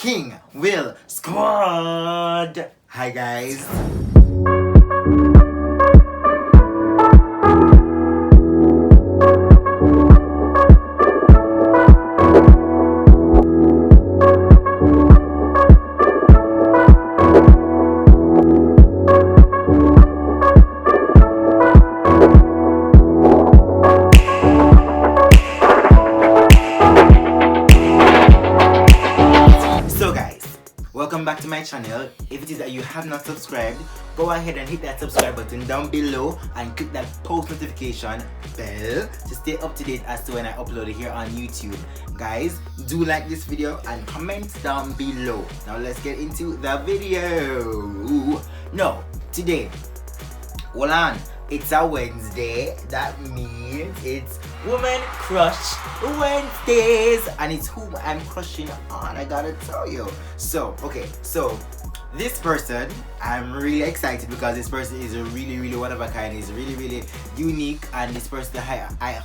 King Will Squad. Hi guys. Welcome back to my channel. If it is that you have not subscribed, go ahead and hit that subscribe button down below and click that post notification bell to stay up to date as to when I upload it here on YouTube. Guys, do like this video and comment down below. Now let's get into the video. No, today, hold on, it's a Wednesday. That means it's Woman Crush Wednesdays, and it's who I'm crushing on, I gotta tell you. So this person, I'm really excited because this person is a really one of a kind. He's really unique, and this person I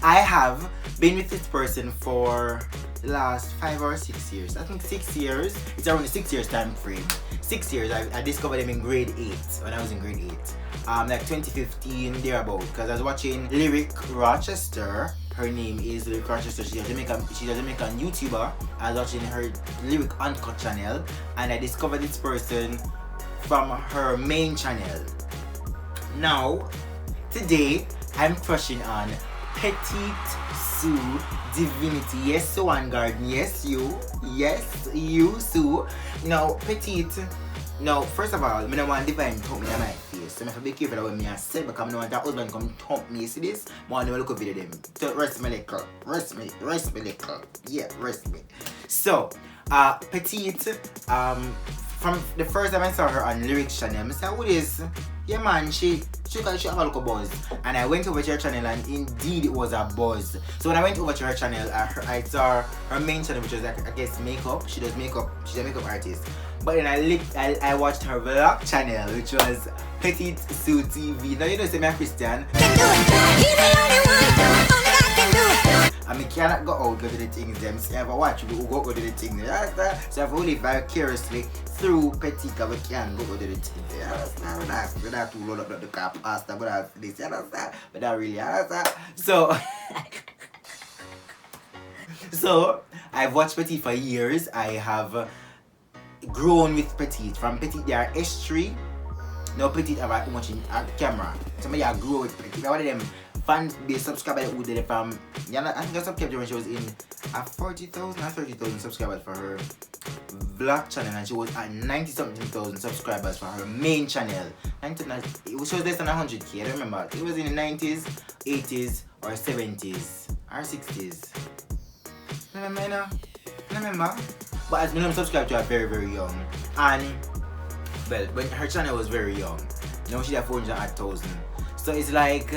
have been with this person for the last 5 or 6 years. I think 6 years. It's around the 6 years time frame. 6 years. I discovered him in grade 8 when I was in grade 8. Like 2015 thereabout, because I was watching Lyric Rochester. Her name is Lyric Rochester. She's a Jamaican YouTuber. I was watching her Lyric Uncut channel, and I discovered this person from her main channel. Now, today I'm crushing on Petite-Sue Divinitii. Yes, Gwan Guys. Yes, you, Sue. Now, Petite. Now, first of all, I don't want Divine to thump me in my face. So I have to be careful about what I say, because I don't want that husband come thump me. You see this? I want to look at video them. So rest me little. Rest me little. Yeah, rest me. So, Petite, from the first time I saw her on Lyrics channel, I said, who is? Yeah man, she have a little buzz. And I went over to her channel, and indeed it was a buzz. So when I went over to her channel, I saw her main channel, which was like, I guess, makeup. She does makeup. She's a makeup artist. But then I watched her vlog channel, which was Petite-Sue TV. Now you know, say me a Christian. I mean, cannot go out, go to the things them. So if I watch, we go to the things. So if I live vicariously through Petite, we can go to the things. We don't have to load up the car pasta, but that's this, you understand? But that really, understand? So I've watched Petite for years. I have grown with Petite. From Petite, they are S3. Now Petite have a much in a camera. Somebody I grew with Petite. One of them fans, they subscribed who did it from. I think I subscribed when she was in 40,000 or 30,000 subscribers for her vlog channel, and she was at 90-something thousand subscribers for her main channel. She was less than 100k. I don't remember. It was in the 90s, 80s, or 70s, or 60s. I remember. But as me subscribed to her very young, and well, when her channel was very young, now she had 400,000. So it's like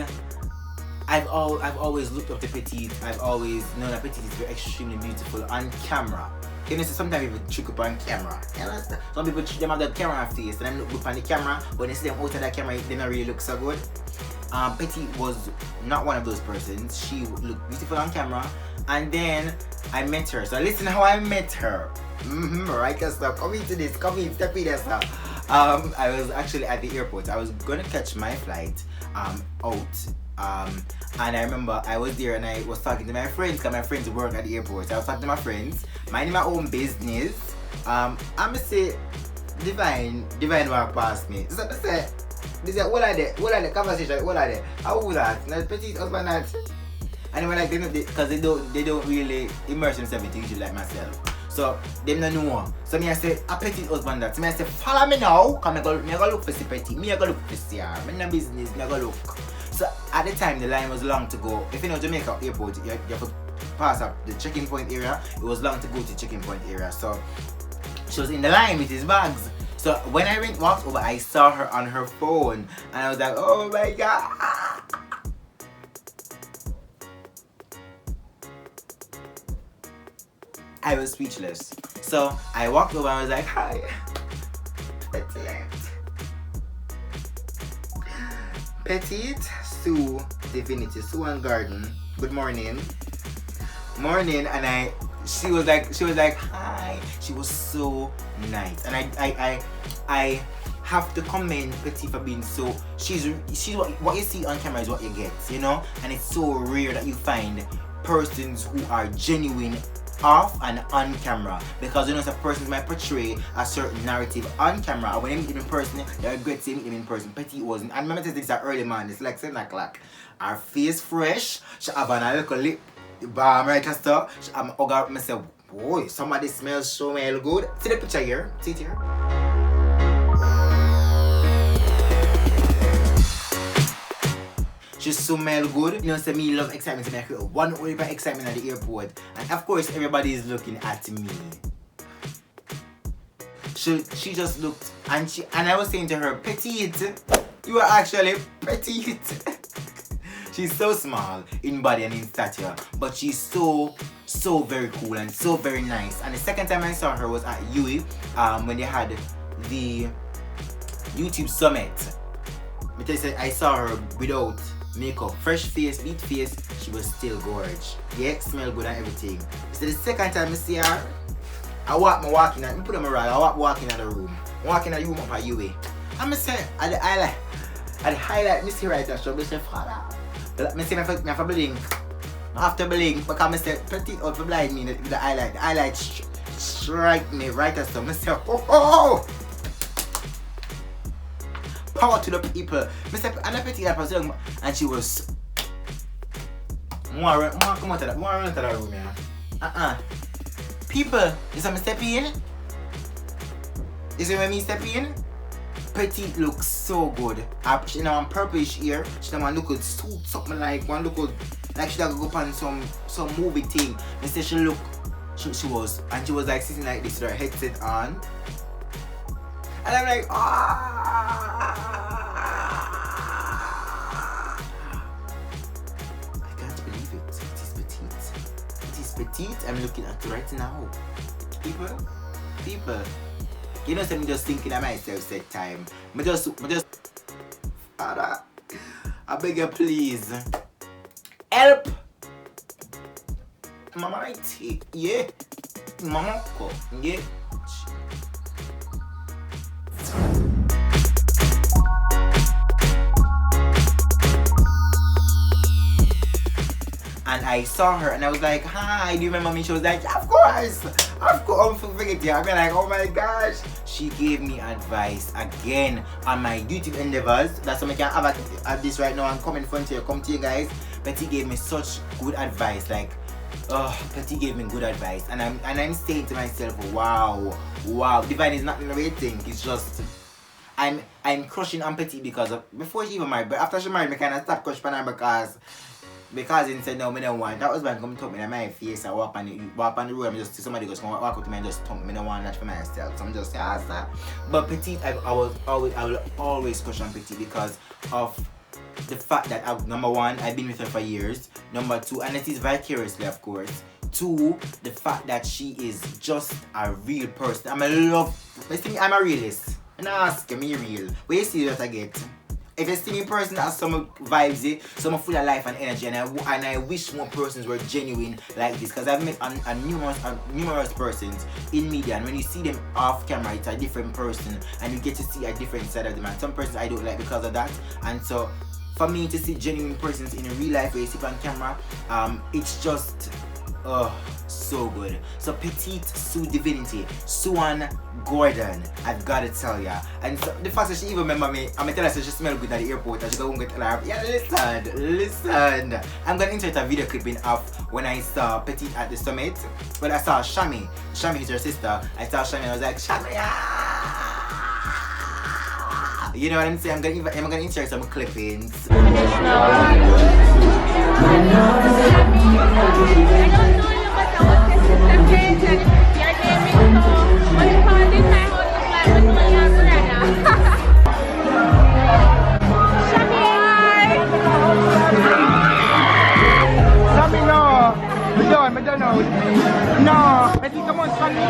I've always looked up to Petite. I've always known that Petite is very extremely beautiful on camera. You know, so sometimes people trick up on camera. You understand? Some people them have the camera face and them look good on the camera, but when they see them out of that camera, they don't really look so good. Petite was not one of those persons. She looked beautiful on camera, and then I met her. So listen how I met her. Right, so come into this, step in there, sir. I was actually at the airport. I was gonna catch my flight out. And I remember I was there and I was talking to my friends, because my friends work at the airport. So I was talking to my friends, minding my own business. I'ma say Divine walked past me. So I said, what are the conversation? What are they? How was that? Now Petite husband that. And they were like, because they don't really immerse themselves in things like myself. So them don't know. So me I say, a Petite husband that. So me I say, follow me now. Come I go look for Petite. Me I go look for CR. Me no business. Me I go look. So at the time the line was long to go. If you know Jamaica airport, you have to pass up the checking point area. It was long to go to the checking point area. So she was in the line with his bags. So when I walked over, I saw her on her phone, and I was like, oh my god. I was speechless. So I walked over and I was like, hi. Petite-Sue Divinitii, Sue and Garden. Good morning. morning, and she was like, hi. She was so nice, and I have to commend Petite for being so. She's what you see on camera is what you get, you know, and it's so rare that you find persons who are genuine off and on camera, because you know some persons might portray a certain narrative on camera, and when you meet them in person, they regret seeing them in person. Petite wasn't. And remember, this is early man. It's like 7 o'clock. Her face fresh. She have a little lip balm right and stuff. She have hug myself. Boy, somebody smells so well good. See the picture here. See it here. She smell good. You know, so me love excitement, so I create one wave of excitement at the airport. And of course, everybody is looking at me. She just looked, and I was saying to her, Petite, you are actually petite. She's so small in body and in stature, but she's so very cool and so very nice. And the second time I saw her was at UE, when they had the YouTube summit. Because I saw her without makeup, fresh face, neat face. She was still gorgeous. Yeah, smell good and everything. So the second time I see her, I walking out. I put on my rag. I walking out the room. Walking out the room up at UE. I'm say at the highlight. Me see right there. So me say father. Me see me for blink. After blink, because I say Petite out for blind me with the highlight. The highlight strike me right there. So me say oh. Power to the people. Mr. Anna Petite person, and she was more come out of that, more run to that room, yeah. People, is that me step in? Is it when me step in? Petite looks so good. She now on purplish here. She now look good suit, something like one look good, like she go up on some movie thing. And say she was like sitting like this with her headset on. And I'm like, I can't believe it. It is Petite. It is Petite. I'm looking at it right now. People. You know, so I'm just thinking of myself set time. I just, Father, I beg you please, help. Mama, yeah. Mama, yeah. And I saw her and I was like, hi, do you remember me? She was like, of course, I'm forget you. I mean, like, oh my gosh. She gave me advice again on my YouTube endeavors. That's why I can have this right now and come in front of you, come to you guys. Petite gave me such good advice. Like, Petite gave me good advice. And I'm saying to myself, wow. Divine is not in the way you think. It's just, I'm crushing on Petite because of, before she even married, but after she married, I kind of stopped crushing on her because he said no, I don't want. That was when come talk me in my face. I walk on the road. I just see somebody goes walk up to me and just talk me. I don't want that for myself. So I'm just ask that. But Petite, I will always push on Petite because of the fact that number one, I've been with her for years. Number two, and it is vicariously, of course. Two, the fact that she is just a real person. I'm a realist. And I ask me real. Where you see what I get? If you see me in person that has some vibes, some full of life and energy, and I wish more persons were genuine like this, because I've met numerous persons in media, and when you see them off camera, it's a different person, and you get to see a different side of them. And some persons I don't like because of that, and so for me to see genuine persons in real life where you see on camera, it's just so good. So Petite-Sue Divinitii, Suan Gordon, I've got to tell ya. And so the fact that she even remember me, I'm gonna tell her so she smell good at the airport, and she go and get her, yeah, listen. I'm gonna insert a video clipping of when I saw Petite at the summit. When I saw Shami is her sister. I saw Shami and I was like, Shami, you know what I'm saying? I'm gonna insert some clippings. No, Petite, come on, Sammy.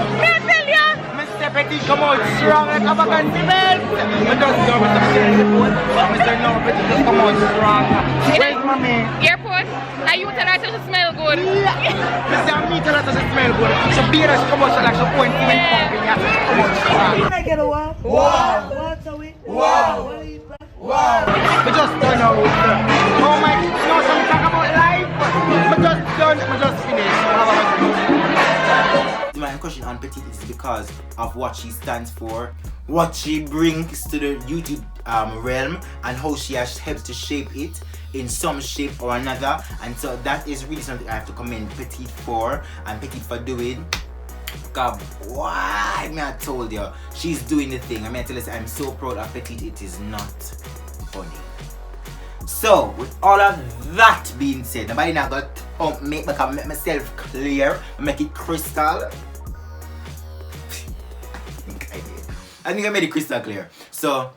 Mr. Petite, come on, strong like a bagan belt. But don't go with the airport. Mr. No, Petite, come on, strong. Where's mommy? Airport. And you tell her she smell good. Yeah. Me tell her she smell good. So beer is commercial like so point to pumping. Can I get a wow? Wow. What's a win? Wow. Wow. We just done out. Oh my, you know some talk about life. We just done, we just finished. My question on Petite is because of what she stands for, what she brings to the YouTube realm, and how she has helped to shape it in some shape or another. And so that is really something I have to commend Petite for, and Petite for doing. God, why? I told you, she's doing the thing. I tell you, I'm so proud of Petite. It is not funny. So, with all of that being said, nobody not gonna make myself clear, make it crystal. I think I made it crystal clear. So,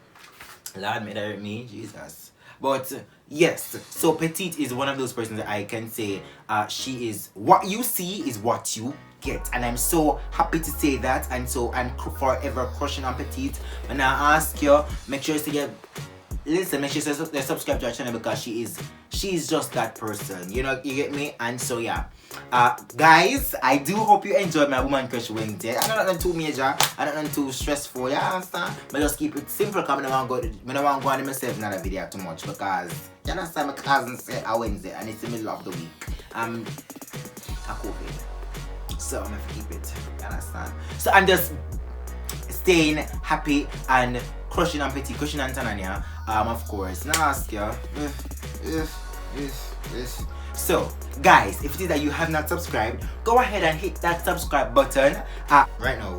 Lord, may that hurt me, Jesus. But yes, so Petite is one of those persons that I can say she is what you see is what you get, and I'm so happy to say that. And so I'm forever crushing on Petite. When I ask you, make sure you get. Listen, make sure you subscribe to our channel because she's just that person. You know, you get me? And so yeah. Guys, I do hope you enjoyed my Woman Crush Wednesday. I don't know too major, I don't know too stressful, you understand? But just keep it simple because I don't want to go on myself in another video too much because you understand my cousin said a Wednesday and it's the middle of the week. A COVID. So I'm gonna keep it. You understand? So I'm just staying happy and crushing on Petite, crushing on Tanania, of course. Now ask you, so guys, if it is that you have not subscribed, go ahead and hit that subscribe button right now.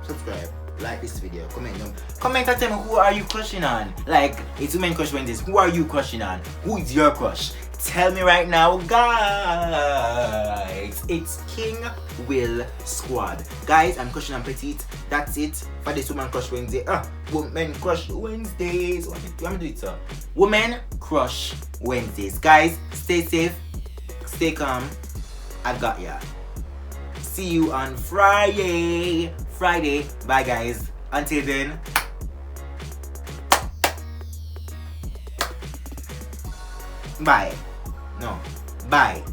Subscribe, like this video, comment and tell me who are you crushing on. Like, it's Women Crush Wednesdays. Who are you crushing on? Who is your crush? Tell me right now, guys. It's King Will Squad. Guys, I'm crushing on Petite. That's it for this Woman Crush Wednesday. Women Crush Wednesdays. What am I doing it, sir? Women Crush Wednesdays. Guys, stay safe, stay calm. I got ya. See you on Friday. Bye, guys. Until then. Bye. No. Bye.